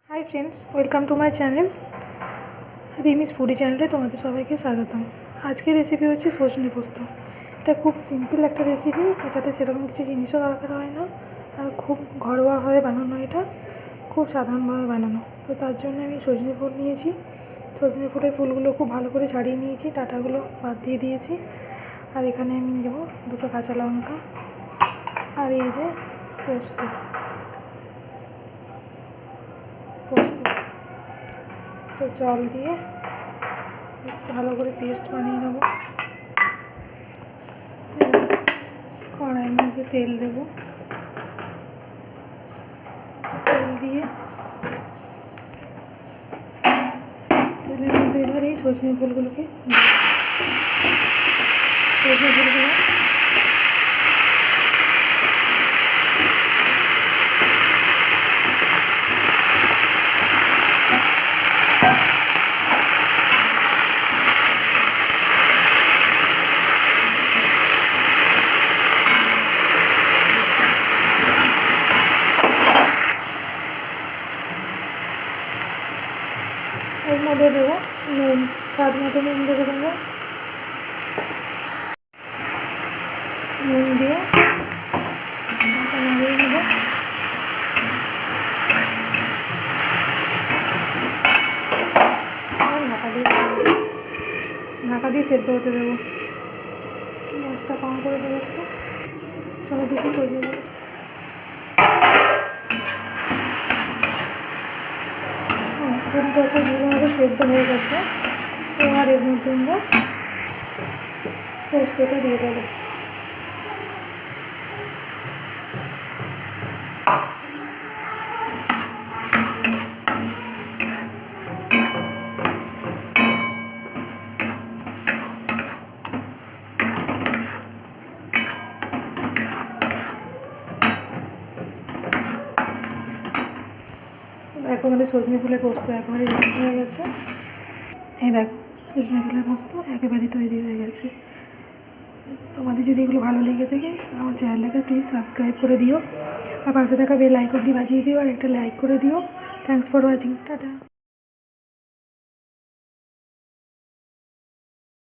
Hi friends, welcome to my channel রিমিস foodie চ্যানেলে তোমাদের সবাইকে স্বাগতম। আজকের রেসিপি হচ্ছে সজনে পোস্ত। এটা খুব সিম্পল একটা রেসিপি, এটাতে সেরকম কিছু জিনিসও দরকার হয় না, আর খুব ঘরোয়াভাবে বানানো, এটা খুব সাধারণভাবে বানানো। তো তার জন্য আমি সজনে ফুল নিয়েছি। সজনে ফুলের ফুলগুলো খুব ভালো করে ছাড়িয়ে নিয়েছি, ডাঁটাগুলো বাদ দিয়ে দিয়েছি। আর এখানে আমি নেব 2টো কাঁচা লঙ্কা, আর এই যে পোস্ত তো জল দিয়ে ভালো করে পেস্ট বানিয়ে নেব। কড়াইয়ের মধ্যে তেল দেব, তেল দিয়ে তেলের মধ্যে এবার এই সজনে ফুলগুলো এর মধ্যে দেবো নুন, স্বাদ মতো নুন দেবো। নুন দিয়ে নাড়িয়ে নেবো। আর ঢাকা দিয়ে সেদ্ধ হতে দেবো। মাছটা কম করে দেবো একটু, চলো দেখি সরিয়ে দেবো। ফুলটা খুব ভালোভাবে সেদ্ধ হয়ে গেছে। এবার এর মধ্যে আমরা পোস্তটা দিয়ে দেবো। এখন আমাদের সজনে ফুলের পোস্ত একেবারে রেডি হয়ে গেছে। এই দেখো, সজনে ফুলের পোস্ত একেবারেই তৈরি হয়ে গেছে। তোমাদের যদি এগুলো ভালো লেগে থাকে আমার চ্যানেলটাকে প্লিজ সাবস্ক্রাইব করে দিও, আর পাশে থাকা বেল আইকনটি বাজিয়ে দিও, আর একটা লাইক করে দিও। Thanks for watching, tata.